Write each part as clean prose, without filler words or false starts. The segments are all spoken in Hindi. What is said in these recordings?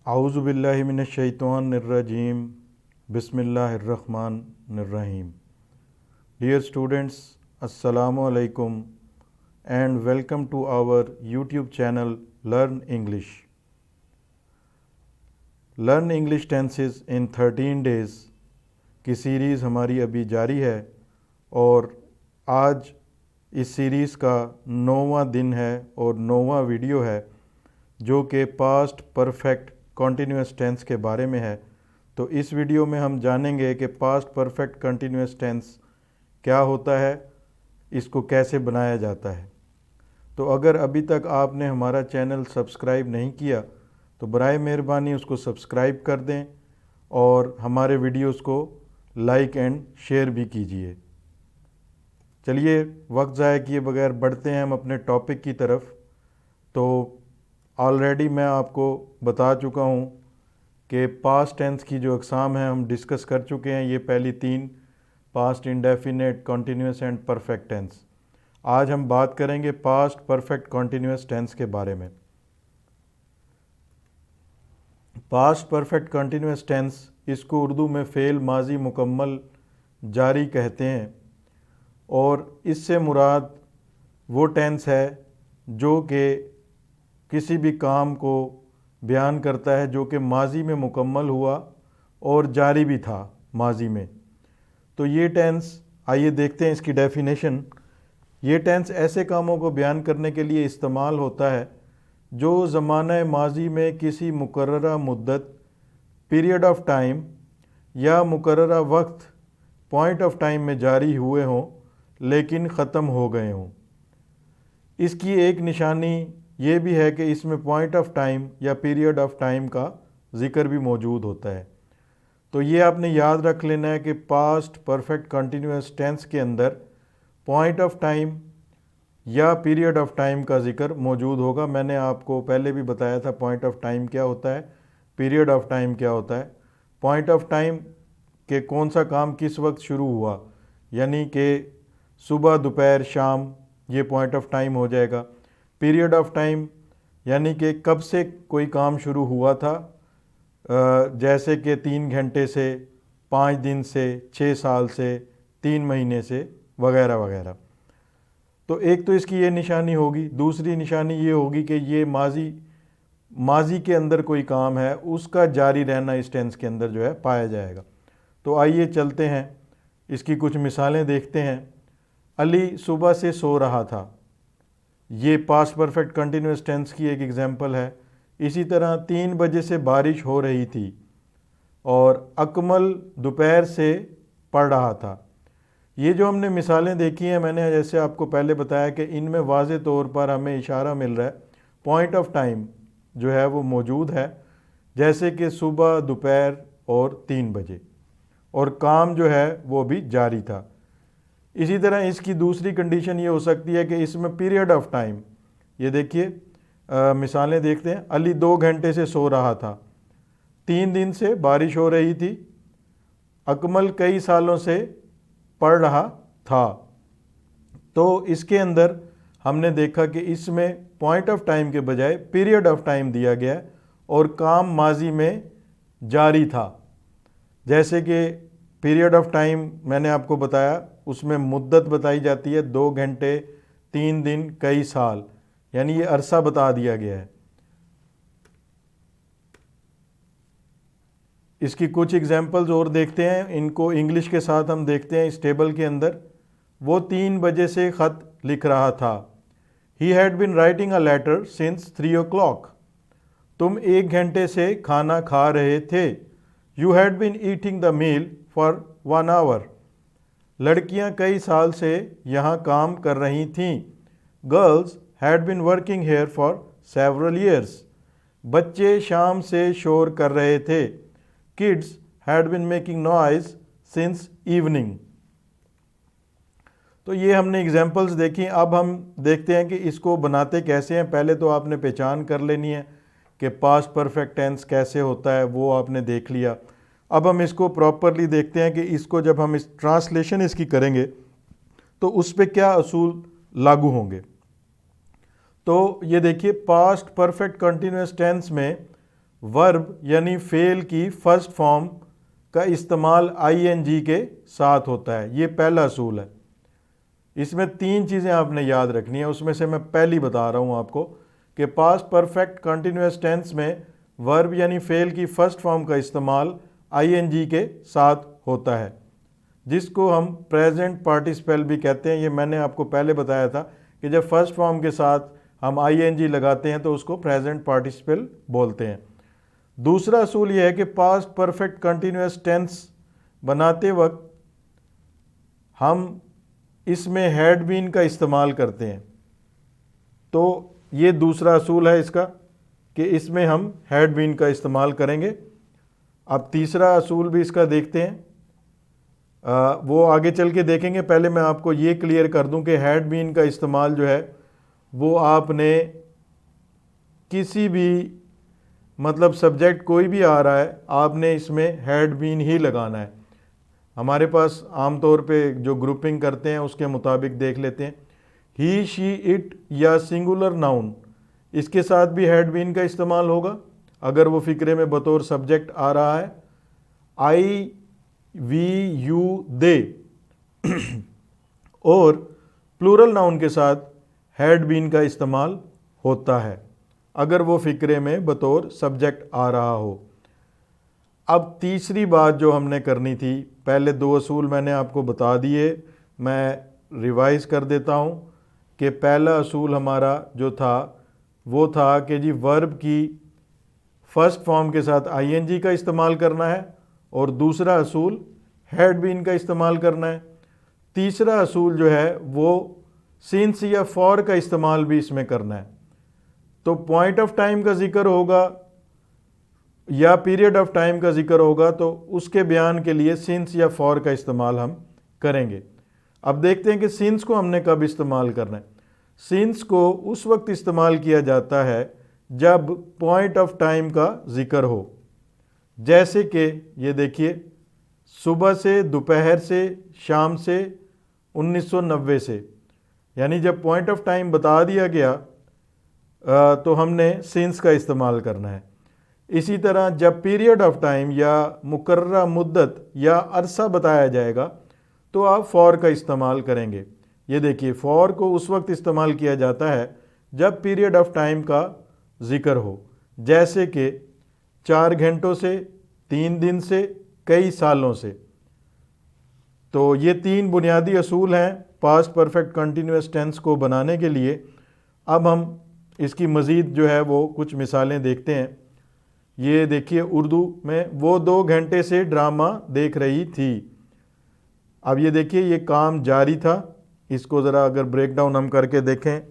आऊज़ु बिल्लाहि मिनश्शैतानिर्रजीम बिस्मिल्लाहिर्रहमानिर्रहीम। Dear students, Assalamu alaikum and welcome to our YouTube channel Learn English. Learn English Tenses in 13 Days की सीरीज़ हमारी अभी जारी है और आज इस सीरीज़ का 9वां दिन है और 9वां वीडियो है जो कि पास्ट परफेक्ट कॉन्टीन्यूअस टेंस के बारे में है। तो इस वीडियो में हम जानेंगे कि पास्ट परफेक्ट कॉन्टीन्यूअस टेंस क्या होता है, इसको कैसे बनाया जाता है। तो अगर अभी तक आपने हमारा चैनल सब्सक्राइब नहीं किया तो बराए मेहरबानी उसको सब्सक्राइब कर दें और हमारे वीडियोस को लाइक एंड शेयर भी कीजिए। चलिए वक्त ज़ाया किए बगैर बढ़ते हैं हम अपने टॉपिक की तरफ। तो ऑलरेडी मैं आपको बता चुका हूँ कि पास्ट टेंस की जो अक़साम हैं हम डिस्कस कर चुके हैं। ये पहली 3 past indefinite, continuous and perfect tense. आज हम बात करेंगे पास्ट परफेक्ट कॉन्टीन्यूअस टेंस के बारे में। पास्ट परफेक्ट कॉन्टीन्यूअस टेंस, इसको उर्दू में फ़ेल माजी मुकम्मल जारी कहते हैं और इससे मुराद वो टेंस है जो कि किसी भी काम को बयान करता है जो कि माजी में मुकम्मल हुआ और जारी भी था माजी में। तो ये टेंस, आइए देखते हैं इसकी डेफिनेशन। ये टेंस ऐसे कामों को बयान करने के लिए इस्तेमाल होता है जो ज़माना माजी में किसी मुकर्ररा मुद्दत, पीरियड ऑफ टाइम या मुकर्ररा वक्त, पॉइंट ऑफ टाइम में जारी हुए हों लेकिन ख़त्म हो गए हों। इसकी एक निशानी ये भी है कि इसमें पॉइंट ऑफ टाइम या पीरियड ऑफ टाइम का ज़िक्र भी मौजूद होता है। तो ये आपने याद रख लेना है कि पास्ट परफेक्ट कंटिन्यूअस टेंस के अंदर पॉइंट ऑफ टाइम या पीरियड ऑफ टाइम का ज़िक्र मौजूद होगा। मैंने आपको पहले भी बताया था पॉइंट ऑफ टाइम क्या होता है, पीरियड ऑफ टाइम क्या होता है। पॉइंट ऑफ टाइम के कौन सा काम किस वक्त शुरू हुआ, यानी कि सुबह, दोपहर, शाम, ये पॉइंट ऑफ टाइम हो जाएगा। पीरियड ऑफ टाइम यानी कि कब से कोई काम शुरू हुआ था, जैसे कि 3 घंटे से, 5 दिन से, 6 साल से, 3 महीने से, वगैरह वगैरह। तो एक तो इसकी ये निशानी होगी। दूसरी निशानी ये होगी कि ये माजी के अंदर कोई काम है उसका जारी रहना इस टेंस के अंदर जो है पाया जाएगा। तो आइए चलते हैं, इसकी कुछ मिसालें देखते हैं। अली सुबह से सो रहा था, ये पास्ट परफेक्ट कंटिन्यूअस टेंस की एक एग्जांपल है। इसी तरह 3 बजे से बारिश हो रही थी और अकमल दोपहर से पढ़ रहा था। ये जो हमने मिसालें देखी हैं, मैंने जैसे आपको पहले बताया कि इनमें वाज़े तौर पर हमें इशारा मिल रहा है पॉइंट ऑफ टाइम जो है वो मौजूद है, जैसे कि सुबह, दोपहर और 3 बजे, और काम जो है वो भी जारी था। इसी तरह इसकी दूसरी कंडीशन ये हो सकती है कि इसमें पीरियड ऑफ टाइम, ये देखिए मिसालें देखते हैं। अली 2 घंटे से सो रहा था, 3 दिन से बारिश हो रही थी, अकमल कई सालों से पढ़ रहा था। तो इसके अंदर हमने देखा कि इसमें पॉइंट ऑफ टाइम के बजाय पीरियड ऑफ टाइम दिया गया है और काम माजी में जारी था। जैसे कि पीरियड ऑफ टाइम मैंने आपको बताया, उसमें मुद्दत बताई जाती है 2 घंटे, 3 दिन, कई साल, यानी ये अरसा बता दिया गया है। इसकी कुछ एग्जांपल्स और देखते हैं, इनको इंग्लिश के साथ हम देखते हैं। इस टेबल के अंदर वो 3 बजे से ख़त लिख रहा था। He had been writing a letter since 3 o'clock। तुम 1 घंटे से खाना खा रहे थे। You had been eating the meal for 1 hour। लड़कियां कई साल से यहाँ काम कर रही थीं। Girls had been working here for several years. बच्चे शाम से शोर कर रहे थे। Kids had been making noise since evening. तो ये हमने एग्जाम्पल्स देखी। अब हम देखते हैं कि इसको बनाते कैसे हैं। पहले तो आपने पहचान कर लेनी है कि पास्ट परफेक्ट टेंस कैसे होता है, वो आपने देख लिया। अब हम इसको प्रॉपरली देखते हैं कि इसको जब हम इस ट्रांसलेशन इसकी करेंगे तो उस पर क्या असूल लागू होंगे। तो ये देखिए, पास्ट परफेक्ट कंटिन्यूअस टेंस में वर्ब यानी फेल की फर्स्ट फॉर्म का इस्तेमाल आईएनजी के साथ होता है। ये पहला असूल है। इसमें 3 चीज़ें आपने याद रखनी है, उसमें से मैं पहली बता रहा हूँ आपको कि पास्ट परफेक्ट कंटिन्यूअस टेंस में वर्ब यानी फेल की फर्स्ट फॉर्म का इस्तेमाल आईएनजी के साथ होता है, जिसको हम प्रेजेंट पार्टिसिपल भी कहते हैं। ये मैंने आपको पहले बताया था कि जब फर्स्ट फॉर्म के साथ हम आईएनजी लगाते हैं तो उसको प्रेजेंट पार्टिसिपल बोलते हैं। दूसरा असूल यह है कि पास्ट परफेक्ट कंटिन्यूअस टेंस बनाते वक्त हम इसमें हैड बीन का इस्तेमाल करते हैं। तो ये दूसरा असूल है इसका कि इसमें हम हैड बीन का इस्तेमाल करेंगे। अब तीसरा असूल भी इसका देखते हैं, वो आगे चल के देखेंगे। पहले मैं आपको ये क्लियर कर दूं कि हैड बीन का इस्तेमाल जो है वो आपने किसी भी मतलब सब्जेक्ट कोई भी आ रहा है, आपने इसमें हैड बीन ही लगाना है। हमारे पास आमतौर पे जो ग्रुपिंग करते हैं उसके मुताबिक देख लेते हैं। ही, शी, इट या सिंगुलर नाउन, इसके साथ भी हैड बीन का इस्तेमाल होगा अगर वो फ़िक्रे में बतौर सब्जेक्ट आ रहा है। आई, वी, यू, दे और प्लूरल नाउन के साथ हैड बीन का इस्तेमाल होता है अगर वो फ़िक्रे में बतौर सब्जेक्ट आ रहा हो। अब तीसरी बात जो हमने करनी थी, पहले 2 असूल मैंने आपको बता दिए, मैं रिवाइज़ कर देता हूँ कि पहला असूल हमारा जो था वो था कि जी वर्ब की फर्स्ट फॉर्म के साथ आईएनजी का इस्तेमाल करना है, और दूसरा असूल हैड बीन का इस्तेमाल करना है। तीसरा असूल जो है वो सिंस या फॉर का इस्तेमाल भी इसमें करना है। तो पॉइंट ऑफ टाइम का जिक्र होगा या पीरियड ऑफ टाइम का जिक्र होगा तो उसके बयान के लिए सिंस या फॉर का इस्तेमाल हम करेंगे। अब देखते हैं कि सिंस को हमने कब इस्तेमाल करना है। सिंस को उस वक्त इस्तेमाल किया जाता है जब पॉइंट ऑफ टाइम का जिक्र हो, जैसे कि ये देखिए, सुबह से, दोपहर से, शाम से, 1990 से, यानी जब पॉइंट ऑफ टाइम बता दिया गया तो हमने सिंस का इस्तेमाल करना है। इसी तरह जब पीरियड ऑफ टाइम या मुकर्ररा मुद्दत या अरसा बताया जाएगा तो आप फॉर का इस्तेमाल करेंगे। ये देखिए, फॉर को उस वक्त इस्तेमाल किया जाता है जब पीरियड ऑफ टाइम का जिक्र हो, जैसे कि 4 घंटों से, 3 दिन से, कई सालों से। तो ये 3 बुनियादी असूल हैं पास्ट परफेक्ट कंटिन्यूअस टेंस को बनाने के लिए। अब हम इसकी मज़ीद जो है वो कुछ मिसालें देखते हैं। ये देखिए, उर्दू में वो 2 घंटे से ड्रामा देख रही थी। अब ये देखिए, ये काम जारी था। इसको ज़रा अगर ब्रेक डाउन हम करके देखें,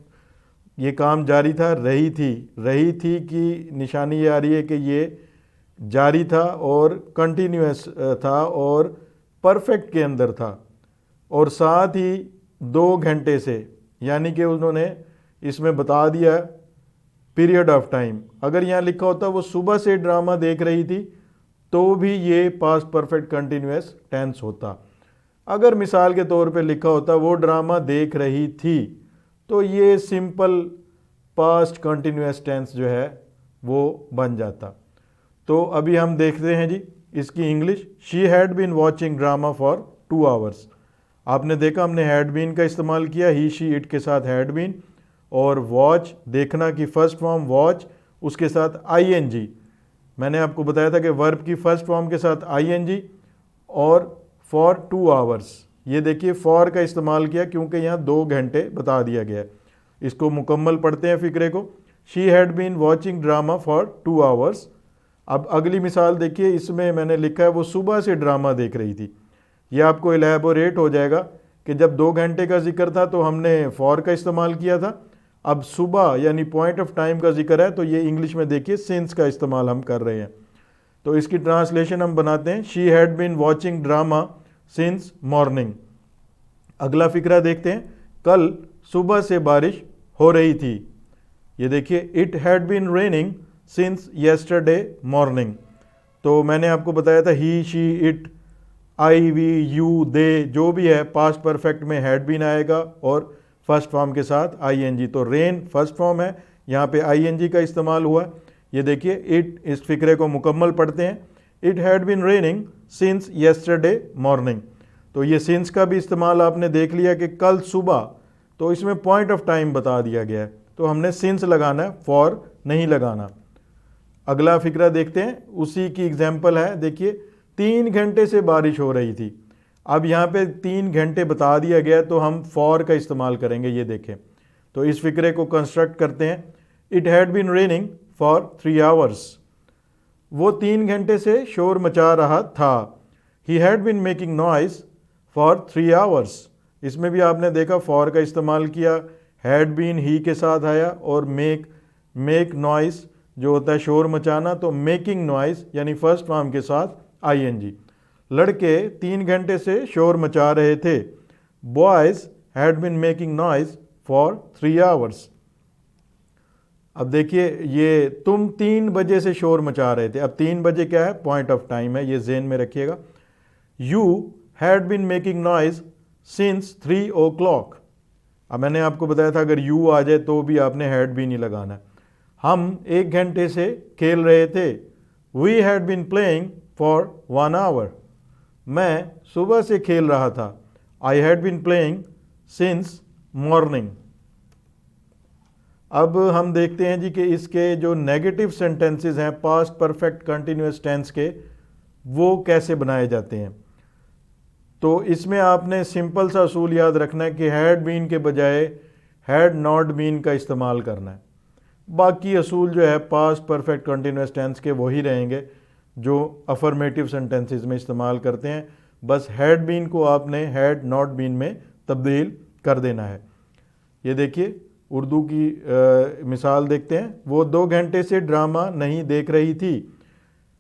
ये काम जारी था, रही थी की निशानी ये आ रही है कि ये जारी था और कंटिन्यूअस था और परफेक्ट के अंदर था, और साथ ही 2 घंटे से, यानी कि उन्होंने इसमें बता दिया पीरियड ऑफ टाइम। अगर यहाँ लिखा होता वो सुबह से ड्रामा देख रही थी तो भी ये पास्ट परफेक्ट कंटिन्यूअस टेंस होता। अगर मिसाल के तौर पे लिखा होता वो ड्रामा देख रही थी तो ये सिंपल पास्ट कंटिन्यूअस टेंस जो है वो बन जाता। तो अभी हम देखते हैं जी इसकी English. She had been watching drama for 2 hours. आपने देखा हमने हैड बीन का इस्तेमाल किया, ही, शी, इट के साथ हैड बीन, और वॉच देखना की फर्स्ट फॉर्म वॉच, उसके साथ आईएनजी। मैंने आपको बताया था कि वर्ब की फर्स्ट फॉर्म के साथ आईएनजी और फॉर 2 आवर्स। ये देखिए फॉर का इस्तेमाल किया क्योंकि यहाँ 2 घंटे बता दिया गया है। इसको मुकम्मल पढ़ते हैं फिक्रे को। She had been watching drama for 2 hours. अब अगली मिसाल देखिए, इसमें मैंने लिखा है वो सुबह से ड्रामा देख रही थी। यह आपको एलैबोरेट हो जाएगा कि जब 2 घंटे का जिक्र था तो हमने फॉर का इस्तेमाल किया था। अब सुबह यानी पॉइंट ऑफ टाइम का जिक्र है तो ये इंग्लिश में देखिए सिंस का इस्तेमाल हम कर रहे हैं। तो इसकी ट्रांसलेशन हम बनाते हैं, she had been watching drama since morning. अगला फिक्रा देखते हैं, कल सुबह से बारिश हो रही थी। ये देखिए, it had been raining since yesterday morning. तो मैंने आपको बताया था he, she, it, I, we, you, they जो भी है पास्ट परफेक्ट में हैड बीन आएगा और फर्स्ट फॉर्म के साथ आईएनजी। तो रेन फर्स्ट फॉर्म है, यहाँ पे आईएनजी का इस्तेमाल हुआ। ये देखिए इट, इस फिक्रे को मुकम्मल पढ़ते हैं। It had been raining since yesterday morning. तो ये सिंस का भी इस्तेमाल आपने देख लिया कि कल सुबह, तो इसमें पॉइंट ऑफ टाइम बता दिया गया है, तो हमने सिंस लगाना है, फॉर नहीं लगाना। अगला फिक्रा देखते हैं, उसी की एग्जाम्पल है। देखिए 3 घंटे से बारिश हो रही थी। अब यहाँ पे 3 घंटे बता दिया गया, तो हम फॉर का इस्तेमाल करेंगे। ये देखें, तो इस फिक्रे को कंस्ट्रक्ट करते हैं। It had been raining for 3 hours. वो 3 घंटे से शोर मचा रहा था। He had been making noise for 3 hours. इसमें भी आपने देखा फॉर का इस्तेमाल किया, हैड बीन ही के साथ आया, और मेक नॉइस जो होता है शोर मचाना, तो मेकिंग नॉइस यानी फर्स्ट फॉर्म के साथ आईएनजी। लड़के 3 घंटे से शोर मचा रहे थे। Boys had been making noise for 3 hours. अब देखिए ये तुम 3 बजे से शोर मचा रहे थे। अब 3 बजे क्या है, पॉइंट ऑफ टाइम है, ये ज़हन में रखिएगा। You had been making noise since 3 o'clock। अब मैंने आपको बताया था अगर यू आ जाए तो भी आपने हैड बीन ही लगाना है। हम 1 घंटे से खेल रहे थे। We had been playing for 1 hour। मैं सुबह से खेल रहा था। I had been playing since morning. अब हम देखते हैं जी कि इसके जो नेगेटिव सेंटेंसेस हैं पास्ट परफेक्ट कंटिन्यूअस टेंस के, वो कैसे बनाए जाते हैं। तो इसमें आपने सिंपल सा असूल याद रखना है कि हैड बीन के बजाय हैड नॉट बीन का इस्तेमाल करना है। बाकी असूल जो है पास्ट परफेक्ट कंटिन्यूअस टेंस के वही रहेंगे जो अफर्मेटिव सेंटेंसेस में इस्तेमाल करते हैं। बस हैड बीन को आपने हैड नॉट बीन में तब्दील कर देना है। ये देखिए उर्दू की मिसाल देखते हैं। वो 2 घंटे से ड्रामा नहीं देख रही थी।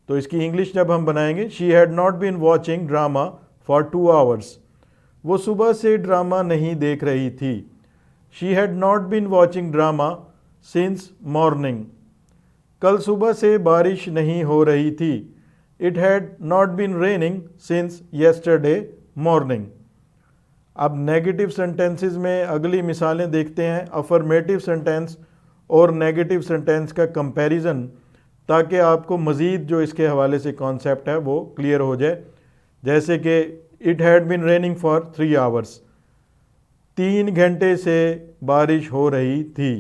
तो इसकी इंग्लिश जब हम बनाएंगे, she had not been watching drama for 2 hours। वो सुबह से ड्रामा नहीं देख रही थी। She had not been watching drama since morning. कल सुबह से बारिश नहीं हो रही थी। It had not been raining since yesterday morning. अब नेगेटिव सेंटेंसेस में अगली मिसालें देखते हैं, अफर्मेटिव सेंटेंस और नेगेटिव सेंटेंस का कंपैरिजन, ताकि आपको मज़ीद जो इसके हवाले से कॉन्सेप्ट है वो क्लियर हो जाए। जैसे कि it had been raining for 3 hours। 3 घंटे से बारिश हो रही थी।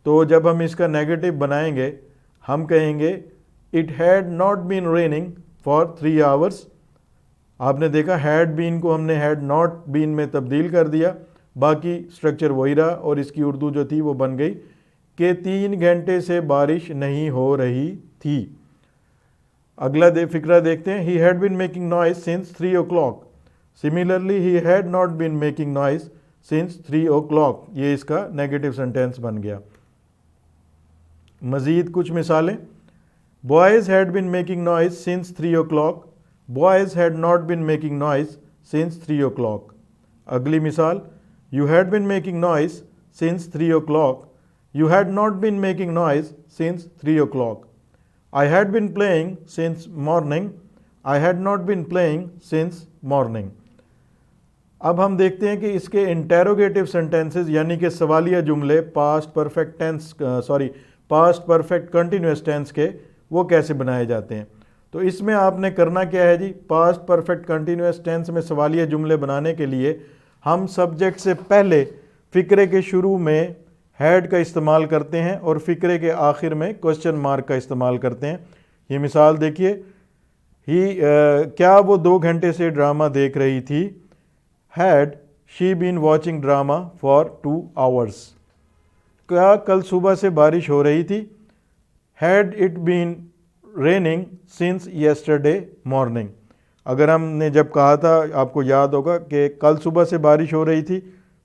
तो जब हम इसका नेगेटिव बनाएंगे हम कहेंगे it had not been raining for 3 hours। आपने देखा हैड बीन को हमने हैड नॉट बीन में तब्दील कर दिया, बाकी स्ट्रक्चर वही रहा, और इसकी उर्दू जो थी वो बन गई कि 3 घंटे से बारिश नहीं हो रही थी। अगला फिक्रा देखते हैं। He had been making noise since 3 o'clock। Similarly he had not been making noise since 3 o'clock। ये इसका नेगेटिव सेंटेंस बन गया। मज़ीद कुछ मिसालें। Boys had been making noise since 3 o'clock। Boys had not been making noise since 3 o'clock। अगली मिसाल, you had been making noise since 3 o'clock। You had not been making noise since 3 o'clock। I had been playing since morning. I had not been playing since morning. अब हम देखते हैं कि इसके इंटेरोगेटिव सेंटेंसेस यानी कि सवालिया जुमले पास्ट परफेक्ट कंटिन्यूअस टेंस के वो कैसे बनाए जाते हैं। तो इसमें आपने करना क्या है जी, पास्ट परफेक्ट कंटिन्यूअस टेंस में सवालिया जुमले बनाने के लिए हम सब्जेक्ट से पहले फ़िक्रे के शुरू में हैड का इस्तेमाल करते हैं और फ़िक्रे के आखिर में क्वेश्चन मार्क का इस्तेमाल करते हैं। ये मिसाल देखिए, क्या वो 2 घंटे से ड्रामा देख रही थी। Had she been watching drama for 2 hours। क्या कल सुबह से बारिश हो रही थी। Had it been raining since yesterday morning. अगर हमने जब कहा था, आपको याद होगा कि कल सुबह से बारिश हो रही थी,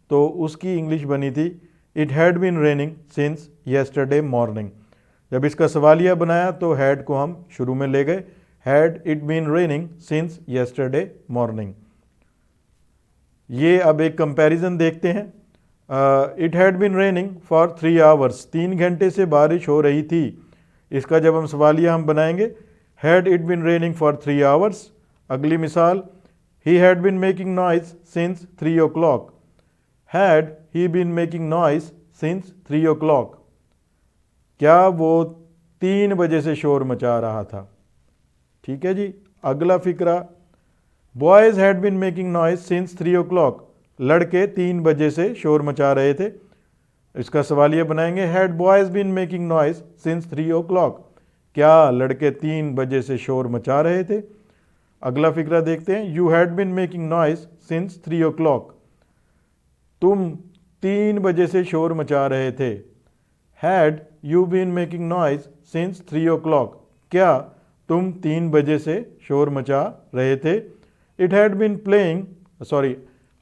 तो उसकी इंग्लिश बनी थी it had been raining since yesterday morning. जब इसका सवालिया बनाया तो हैड को हम शुरू में ले गए, had it been raining since yesterday morning. ये अब एक कंपैरिजन देखते हैं। It had been raining for 3 hours। 3 घंटे से बारिश हो रही थी। इसका जब हम सवालिया हम बनाएंगे, had it been raining for 3 hours। अगली मिसाल, he had been making noise since 3 o'clock। Had he been making noise since 3 o'clock। क्या वो 3 बजे से शोर मचा रहा था। ठीक है जी। अगला फिक्रा, boys had been making noise since 3 o'clock। लड़के 3 बजे से शोर मचा रहे थे। इसका सवालिया बनाएंगे, had boys bin making noise since 3 o'clock। क्या लड़के 3 बजे से शोर मचा रहे थे? अगला फिक्रा देखते हैं, you had been making noise since 3 o'clock। तुम 3 बजे से शोर मचा रहे थे। Had you been making noise since 3 o'clock। क्या तुम 3 बजे से शोर मचा रहे थे? It had been playing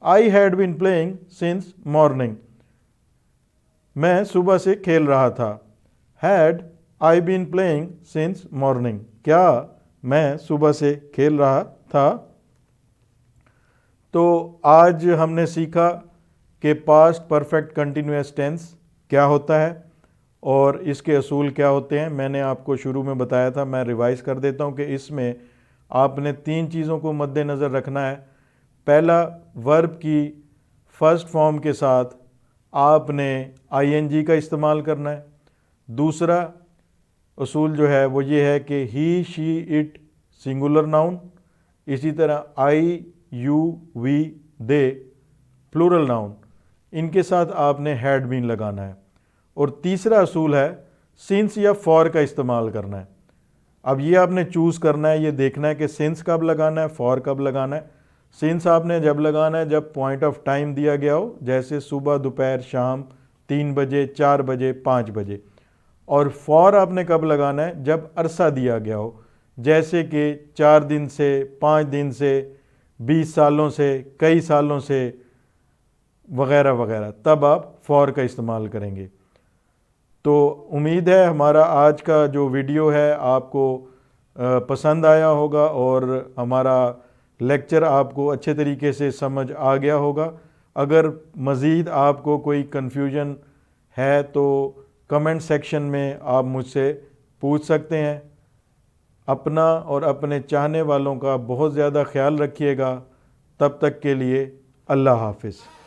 I had been playing since morning. मैं सुबह से खेल रहा था। Had I been playing since morning. क्या मैं सुबह से खेल रहा था? तो आज हमने सीखा कि पास्ट परफेक्ट कंटिन्यूअस टेंस क्या होता है और इसके असूल क्या होते हैं। मैंने आपको शुरू में बताया था, मैं रिवाइज कर देता हूं कि इसमें आपने 3 चीज़ों को मद्देनज़र रखना है। पहला, वर्ब की फर्स्ट फॉर्म के साथ आपने आईएनजी का इस्तेमाल करना है। दूसरा असूल जो है वो ये है कि he, she, it singular noun, इसी तरह I, you, we, they plural noun, इनके साथ आपने हैड बीन लगाना है। और तीसरा असूल है सिंस या फॉर का इस्तेमाल करना है। अब ये आपने चूज़ करना है, ये देखना है कि सिंस कब लगाना है, फॉर कब लगाना है। सिंस आपने जब लगाना है जब पॉइंट ऑफ टाइम दिया गया हो, जैसे सुबह, दोपहर, शाम, 3 बजे, 4 बजे, 5 बजे। और फॉर आपने कब लगाना है जब अरसा दिया गया हो, जैसे कि 4 दिन से, 5 दिन से, 20 सालों से, कई सालों से वगैरह वगैरह, तब आप फॉर का इस्तेमाल करेंगे। तो उम्मीद है हमारा आज का जो वीडियो है आपको पसंद आया होगा और हमारा लेक्चर आपको अच्छे तरीके से समझ आ गया होगा। अगर मज़ीद आपको कोई कन्फ्यूजन है तो कमेंट सेक्शन में आप मुझसे पूछ सकते हैं। अपना और अपने चाहने वालों का बहुत ज़्यादा ख्याल रखिएगा। तब तक के लिए अल्लाह हाफ़िज़।